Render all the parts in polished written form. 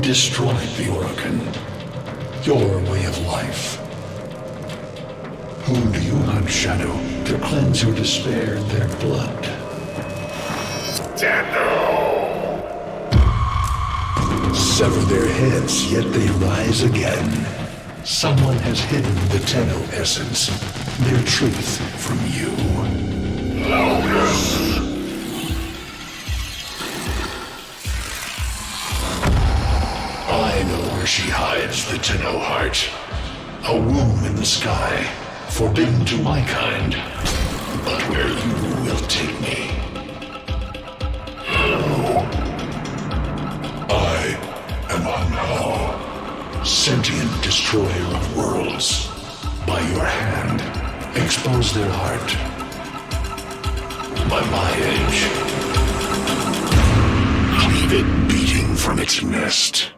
destroyed the Orokin, your way of life. Whom do you hunt, Shadow, to cleanse your despair in their blood? Sever their heads, yet they rise again. Someone has hidden the Tenno essence, their truth from you. I know where she hides the Tenno heart. A womb in the sky, forbidden to my kind, but where you will take me. I am Hunhow, sentient destroyer of worlds. By your hand, expose their heart. By my edge, leave it beating from its nest.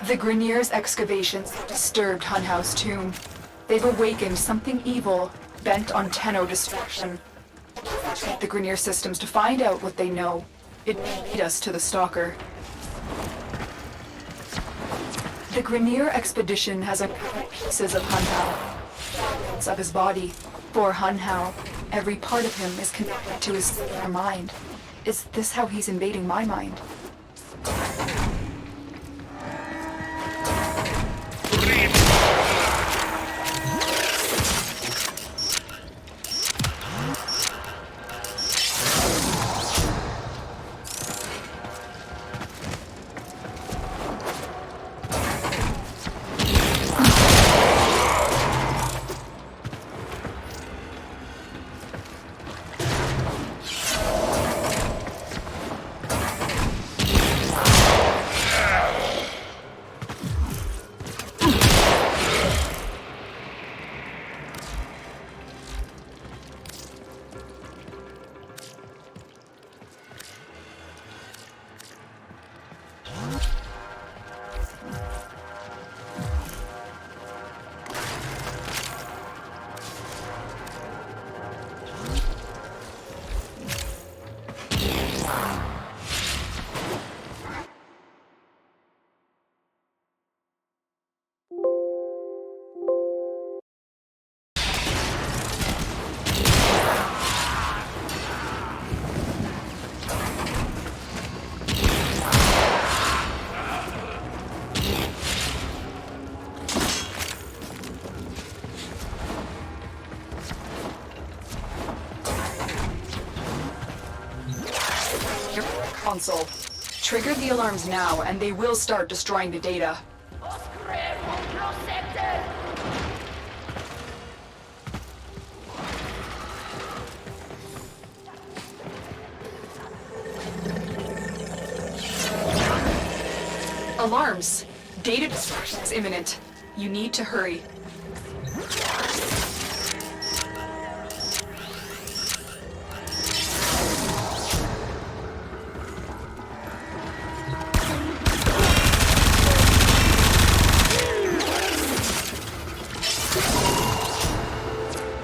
The Grineer's excavations disturbed Hunhow's tomb. They've awakened something evil, bent on Tenno destruction. The Grineer systems to find out what they know. It will lead us to the Stalker. The Grineer expedition has uncovered pieces of Hunhow, of his body. For Hunhow, every part of him is connected to his mind. Is this how he's invading my mind? Console. Trigger the alarms now, and they will start destroying the data. Alarms! Data destruction is imminent. You need to hurry.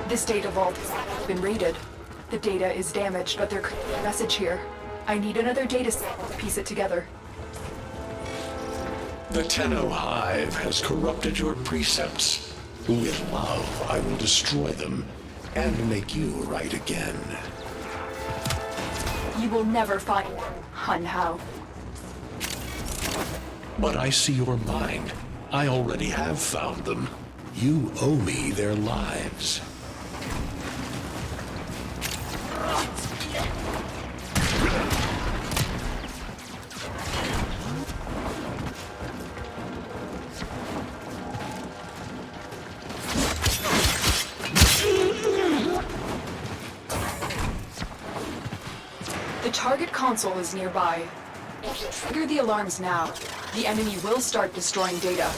This data vault has been raided. The data is damaged, but there could be a message here. I need another data set to piece it together. The Tenno Hive has corrupted your precepts. With love, I will destroy them and make you right again. You will never find Hunhow. But I see your mind. I already have found them. You owe me their lives. target console is nearby. If you trigger the alarms now, the enemy will start destroying data.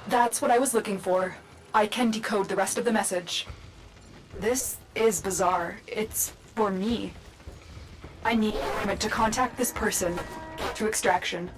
That's what I was looking for. I can decode the rest of the message. This is bizarre. It's for me. I need to contact this person to extraction.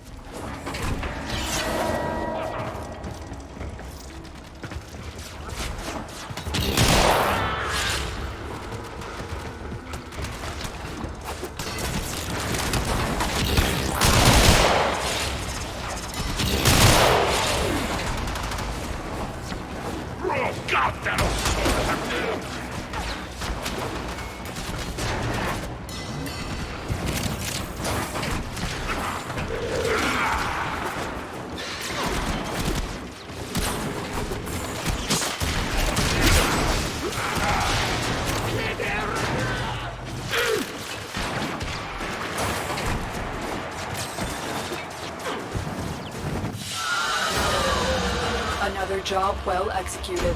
Another job well executed.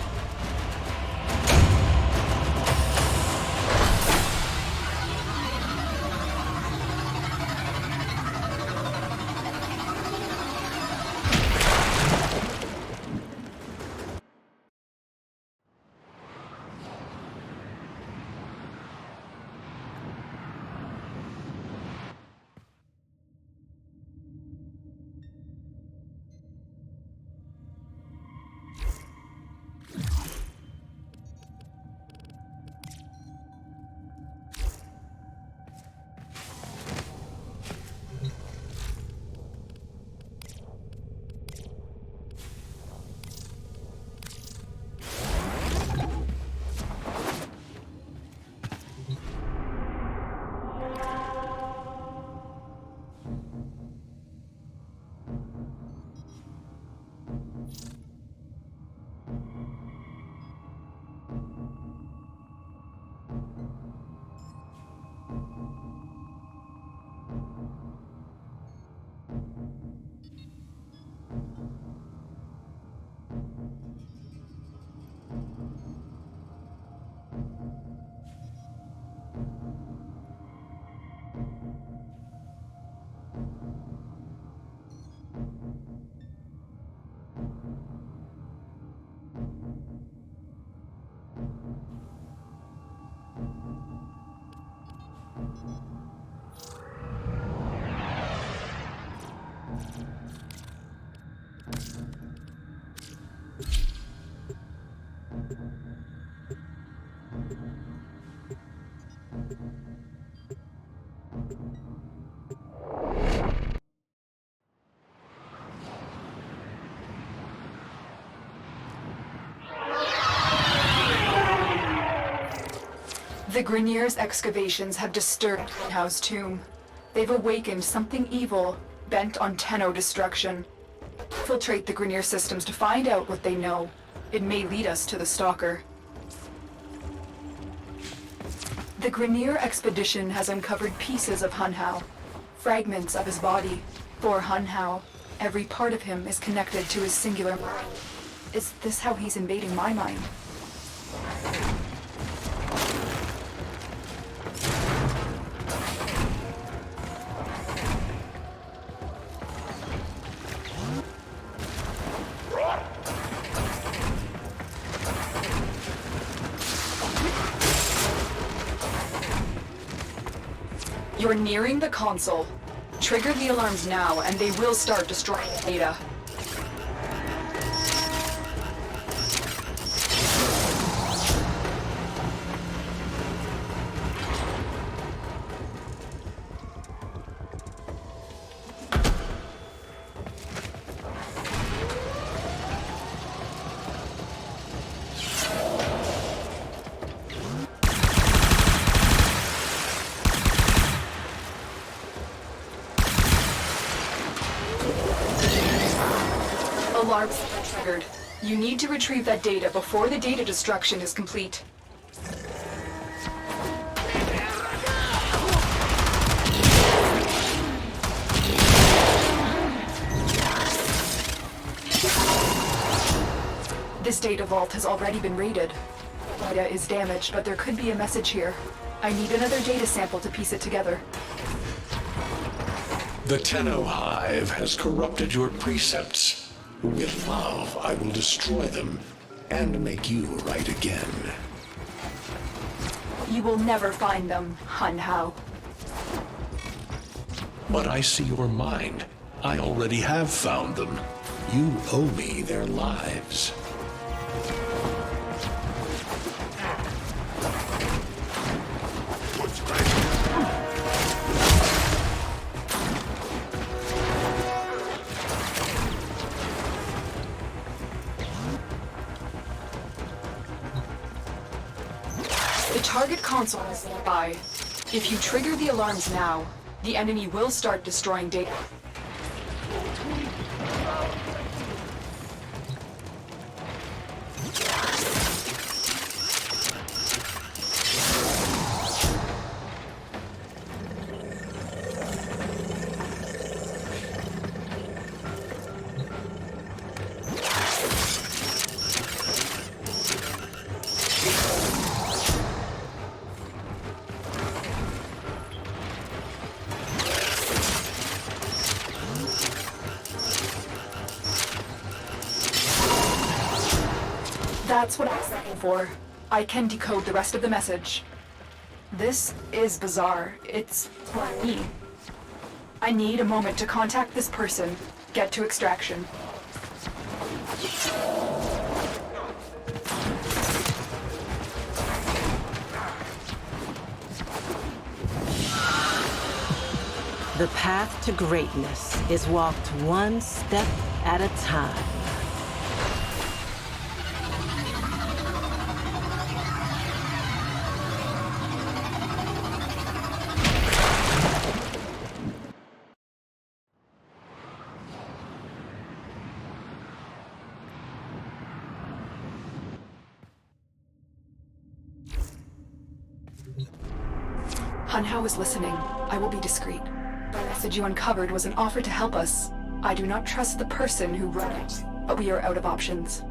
The Grineer's excavations have disturbed Hunhow's tomb. They've awakened something evil, bent on Tenno destruction. Infiltrate the Grineer systems to find out what they know. It may lead us to the Stalker. The Grineer expedition has uncovered pieces of Hunhow, fragments of his body. For Hunhow, every part of him is connected to his singular mind. Is this how he's invading my mind? You're nearing the console. Trigger the alarms now, and they will start destroying data. Alarms have been triggered. You need to retrieve that data before the data destruction is complete. This data vault has already been raided. Data is damaged, but there could be a message here. I need another data sample to piece it together. The Tenno Hive has corrupted your precepts. With love, I will destroy them and make you right again. You will never find them, Hunhow. But I see your mind. I already have found them. You owe me their lives. The target console is nearby. If you trigger the alarms now, the enemy will start destroying data. That's what I was looking for. I can decode the rest of the message. This is bizarre. It's what I need. I need a moment to contact this person, get to extraction. The path to greatness is walked one step at a time. Hunhow is listening. I will be discreet. The message you uncovered was an offer to help us. I do not trust the person who wrote it, but we are out of options.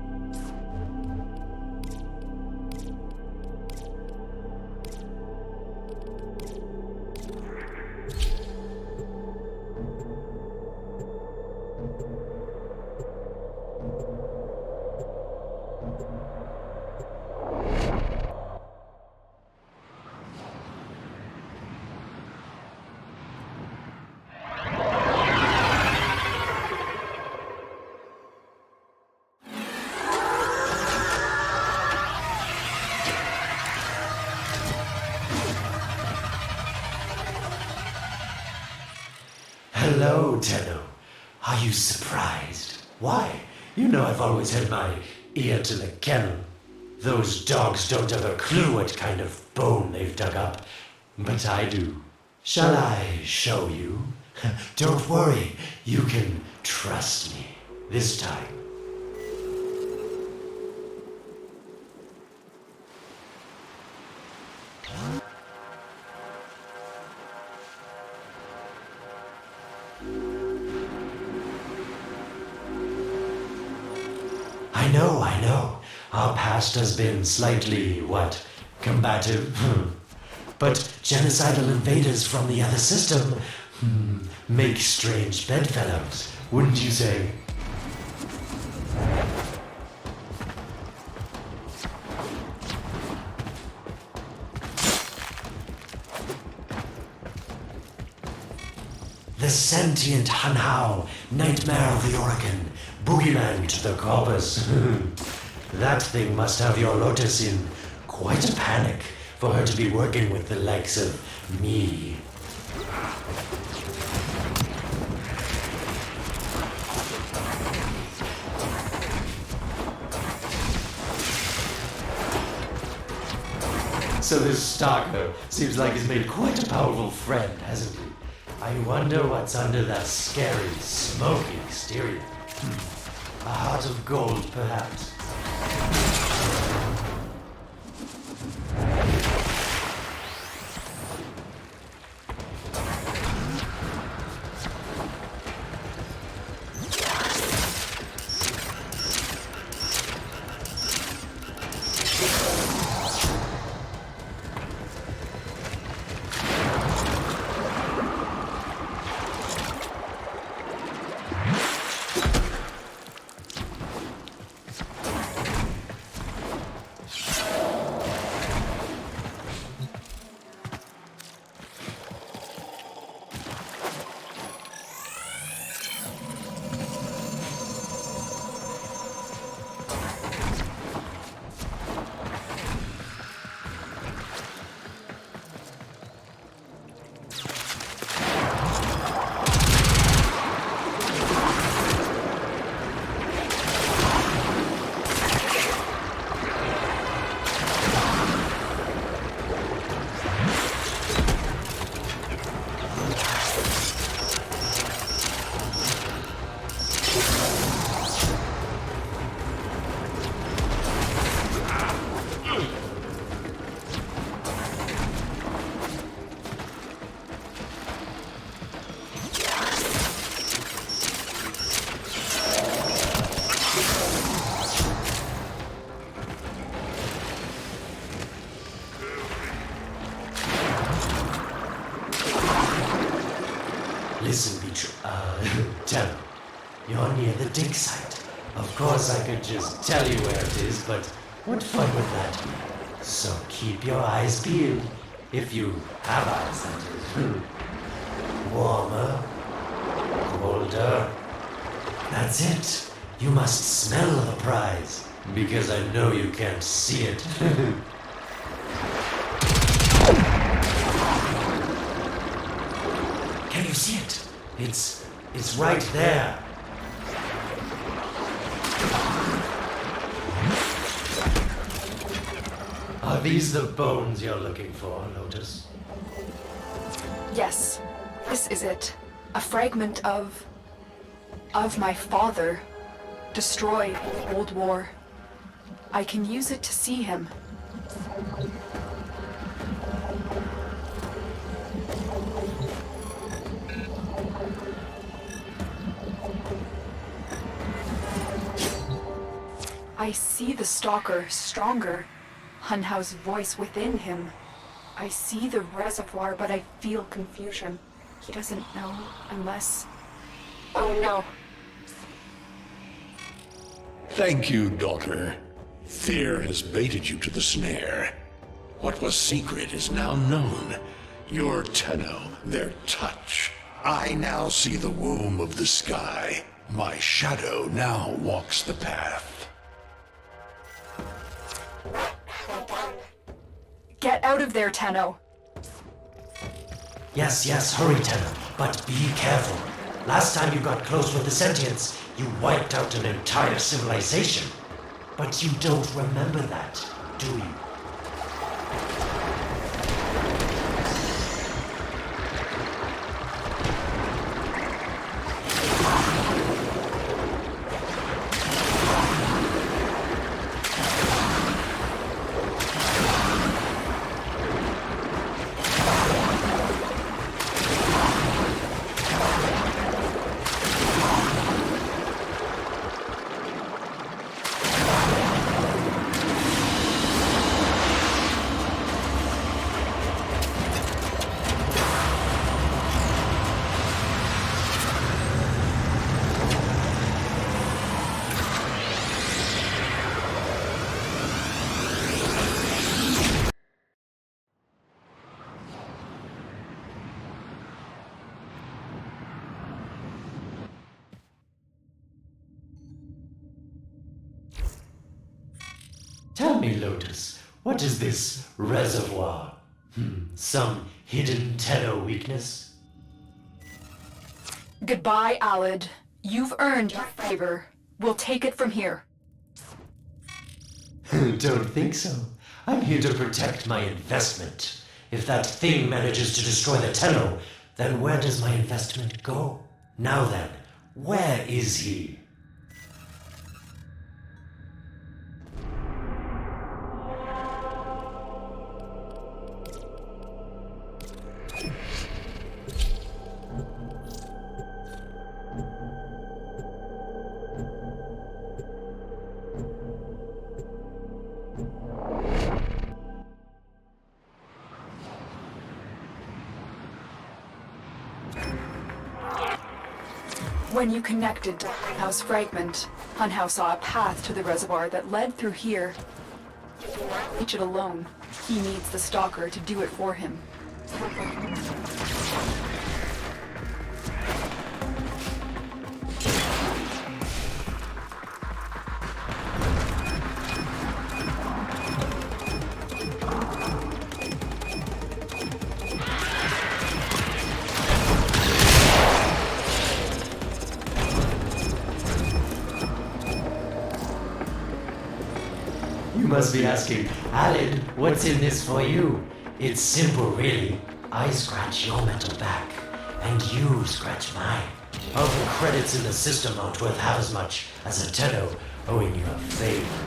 Hello, Tenno. Are you surprised? Why? You know I've always had my ear to the kennel. Those dogs don't have a clue what kind of bone they've dug up, but I do. Shall I show you? Don't worry, you can trust me this time. I know. Our past has been slightly, combative? But genocidal invaders from the other system make strange bedfellows, wouldn't you say? The sentient Hanhao, nightmare of the Oregon, boogeyman to the corpus. That thing must have your Lotus in quite a panic for her to be working with the likes of me. So this Stalker seems like he's made quite a powerful friend, hasn't he? I wonder what's under that scary, smoky exterior. A heart of gold, perhaps. Listen, Tenno, you're near the dig site. Of course I could just tell you where it is, but what fun would that be? So keep your eyes peeled, if you have eyes, that is. Warmer, colder. That's it. You must smell the prize, because I know you can't see it. Can you see it? It's right there. Are these the bones you're looking for, Lotus? Yes, this is it. A fragment of my father, destroyed in the Old War. I can use it to see him. I see the Stalker stronger. Hanhao's voice within him. I see the reservoir, but I feel confusion. He doesn't know unless... Oh no. Thank you, daughter. Fear has baited you to the snare. What was secret is now known. Your Tenno, their touch. I now see the womb of the sky. My shadow now walks the path. Get out of there, Tenno. Yes, hurry, Tenno, but be careful. Last time you got close with the sentients, you wiped out an entire civilization. But you don't remember that, do you? Tell me, Lotus, what is this reservoir? Some hidden Tenno weakness? Goodbye, Alad. You've earned your favor. We'll take it from here. Don't think so. I'm here to protect my investment. If that thing manages to destroy the Tenno, then where does my investment go? Now then, where is he? When you connected to Hunhouse Fragment, Hunhouse saw a path to the reservoir that led through here. He cannot reach it alone. He needs the Stalker to do it for him. You must be asking, Alad, what's in this for you? It's simple, really. I scratch your metal back, and you scratch mine. All the credits in the system aren't worth half as much as a Tenno owing you a favor.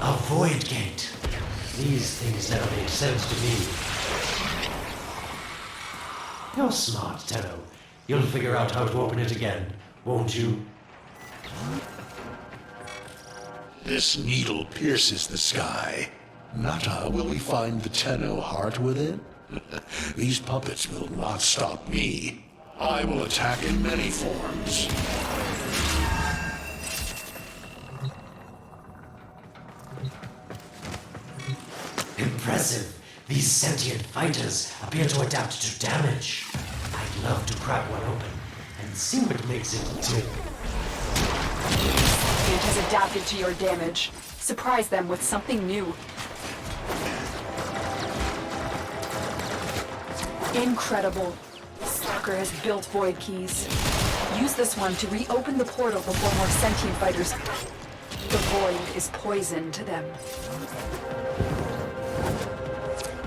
A void gate. These things never make sense to me. You're smart, Tenno. You'll figure out how to open it again, won't you? This needle pierces the sky. Nata, will we find the Tenno heart within? These puppets will not stop me. I will attack in many forms. Impressive. These sentient fighters appear to adapt to damage. I'd love to crack one open and see what makes it tick. It has adapted to your damage. Surprise them with something new. Incredible. Stalker has built void keys. Use this one to reopen the portal before more sentient fighters. The void is poison to them.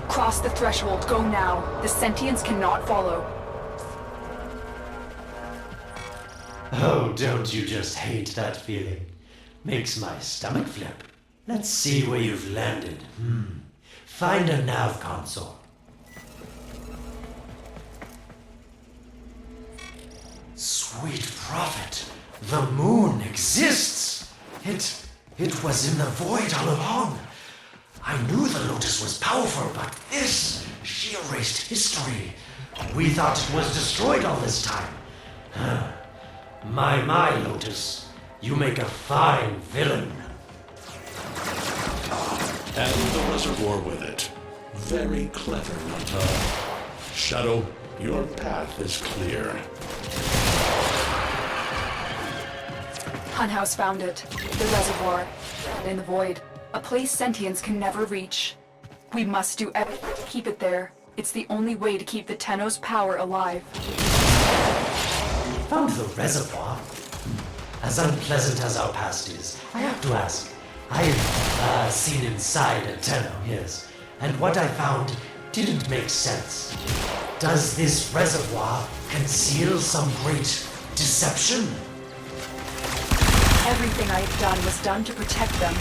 Cross the threshold. Go now. The sentients cannot follow. Oh, don't you just hate that feeling? Makes my stomach flip. Let's see where you've landed. Find a nav console. Sweet prophet, the moon exists! It was in the void all along. I knew the Lotus was powerful, but this, she erased history. We thought it was destroyed all this time. My, Lotus, you make a fine villain. And the reservoir with it. Very clever, Nata. Shadow, your path is clear. Hunhouse found it. The reservoir. In the void. A place sentience can never reach. We must do everything to keep it there. It's the only way to keep the Tenno's power alive. Found the reservoir? As unpleasant as our past is, I have to ask. I've seen inside a Tenno, yes, and what I found didn't make sense. Does this reservoir conceal some great deception? Everything I have done was done to protect them.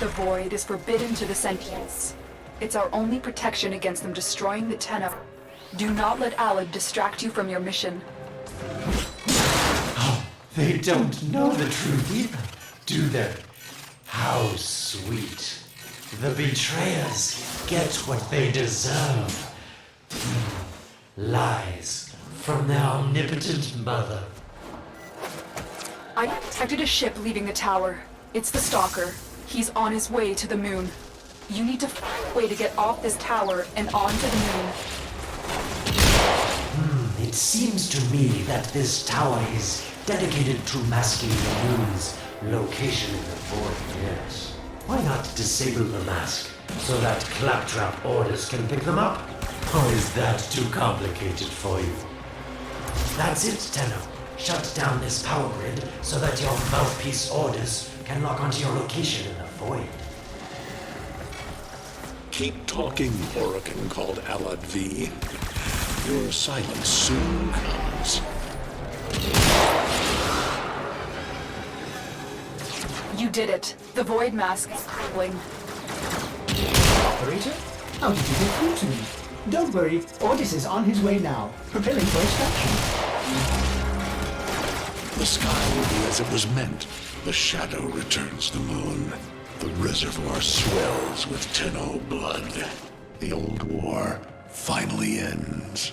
The void is forbidden to the sentients. It's our only protection against them destroying the Tenno. Do not let Alad distract you from your mission. They don't know the truth either, do they? How sweet. The betrayers get what they deserve. Lies from their omnipotent mother. I detected a ship leaving the tower. It's the Stalker. He's on his way to the moon. You need to find a way to get off this tower and onto the moon. It seems to me that this tower is dedicated to masking the moon's location in the void, yes. Why not disable the mask so that Claptrap orders can pick them up? Or is that too complicated for you? That's it, Tenno. Shut down this power grid so that your mouthpiece orders can lock onto your location in the void. Keep talking, Orokin called Alad V. Your silence soon comes. You did it. The void mask is crumbling. Operator? How did you get through to me? Don't worry, Ordis is on his way now, preparing for extraction. The sky will be as it was meant. The shadow returns the moon. The reservoir swells with Tenno blood. The old war finally ends.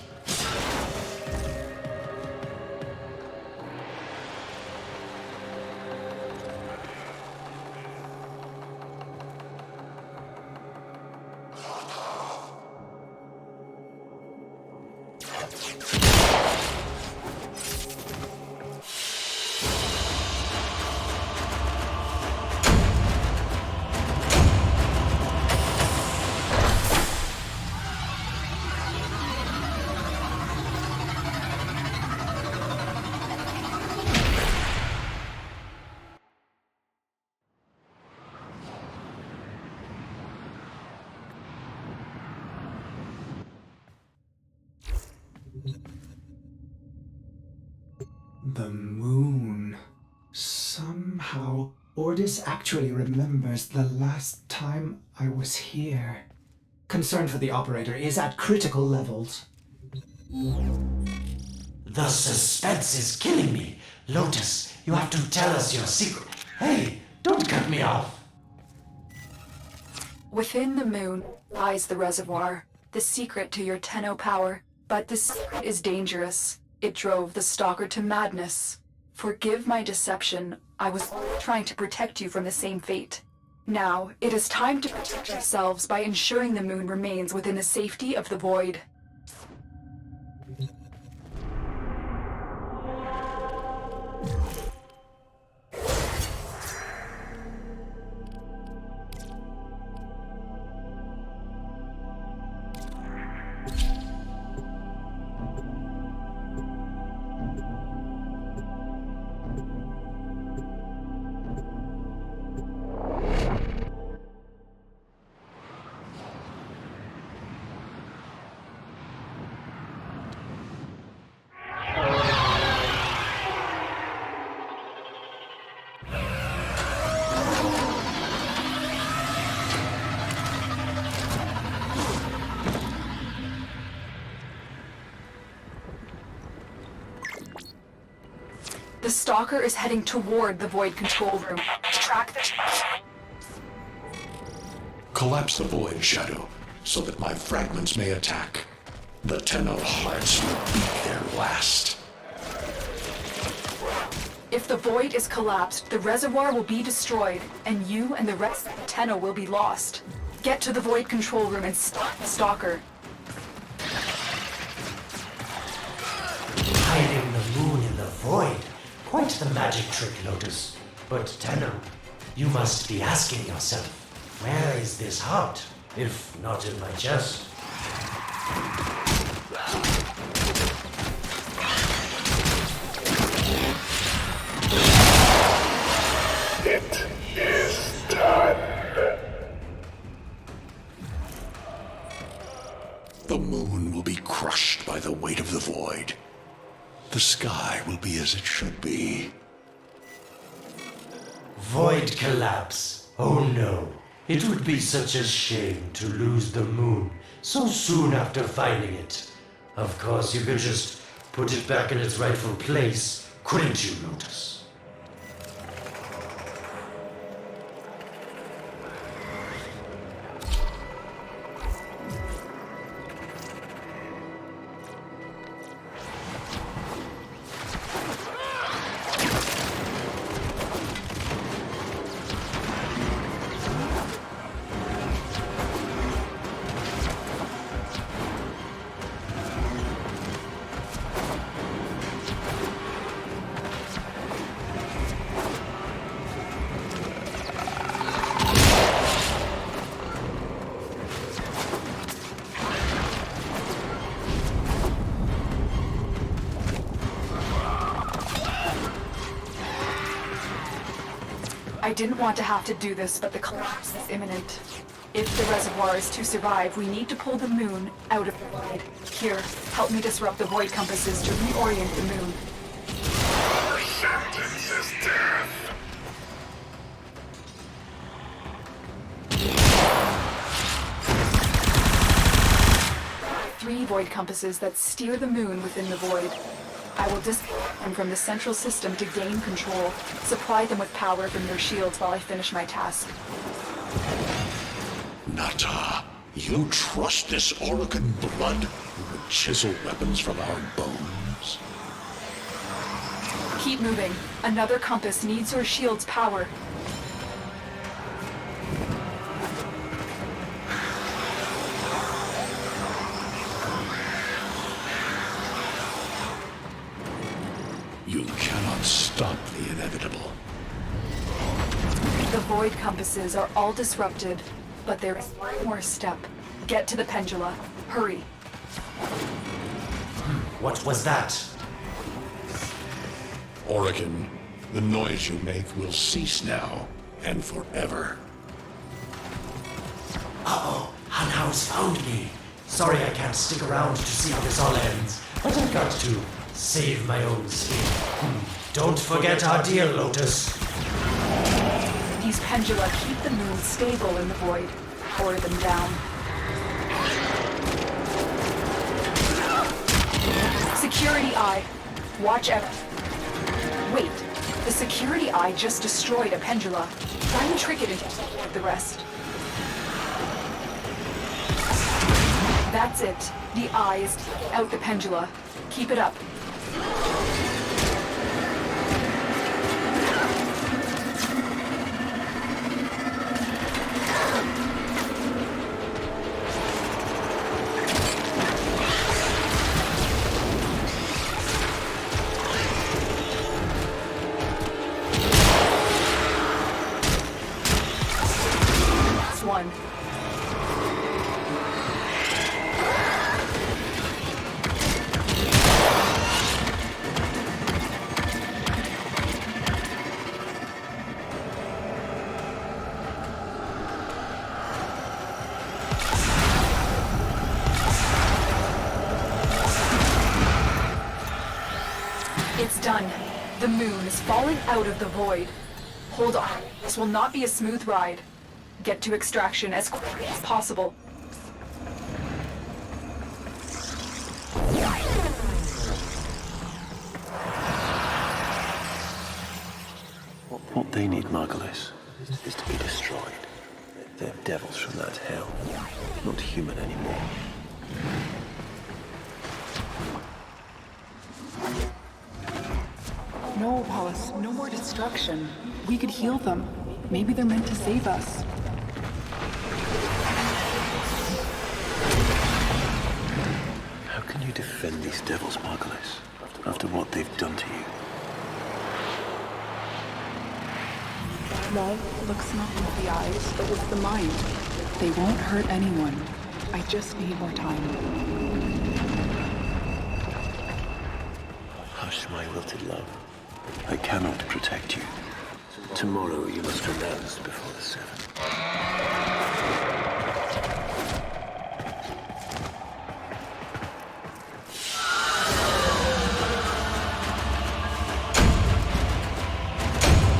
The moon. Somehow, Ordis actually remembers the last time I was here. Concern for the operator is at critical levels. The suspense is killing me. Lotus, you have to tell us your secret. Hey, don't cut me off. Within the moon lies the reservoir, the secret to your Tenno power. But the secret is dangerous. It drove the Stalker to madness. Forgive my deception. I was trying to protect you from the same fate. Now, it is time to protect yourselves by ensuring the moon remains within the safety of the void. The Stalker is heading toward the Void control room. Track the... Collapse the void, Shadow, so that my fragments may attack. The Tenno hearts will beat their last. If the Void is collapsed, the reservoir will be destroyed, and you and the rest of the Tenno will be lost. Get to the Void control room and stop the Stalker. Hiding the moon in the void. Quite the magic trick, Lotus. But Tenno, you must be asking yourself, where is this heart, if not in my chest? It is done. The moon will be crushed by the weight of the void. The sky will be as it should be. Void collapse. Oh no. It would be such a shame to lose the moon so soon after finding it. Of course, you could just put it back in its rightful place, couldn't you, Lotus? I didn't want to have to do this, but the collapse is imminent. If the reservoir is to survive, we need to pull the moon out of the void. Here, help me disrupt the void compasses to reorient the moon. Our sentence is death. 3 void compasses that steer the moon within the void. I will disconnect them from the central system to gain control. Supply them with power from their shields while I finish my task. Nata, you trust this Orokin blood who would chisel weapons from our bones? Keep moving. Another compass needs your shield's power. You cannot stop the inevitable. The void compasses are all disrupted, but there is one more step. Get to the pendula. Hurry. What was that? Orokin, the noise you make will cease now and forever. Uh-oh, Hanhaus found me. Sorry I can't stick around to see how this all ends, but I've got to save my own skin. Don't forget our deal, Lotus. These pendula keep the moon stable in the void. Power them down. Security eye. Watch out. Wait, the security eye just destroyed a pendula. Try and trick it into the rest. That's it. The eye is taking out the pendula. Keep it up. Last one. It's done. The moon is falling out of the void. Hold on. This will not be a smooth ride. Get to extraction as quickly as possible. What they need, Margulis, is to be destroyed. They're devils from that hell, not human anymore. No, Wallace. No more destruction. We could heal them. Maybe they're meant to save us. How can you defend these devils, Margulis, after what they've done to you? Love looks not with the eyes, but with the mind. They won't hurt anyone. I just need more time. Hush, my wilted love. I cannot protect you. Tomorrow you must renounce before the seven.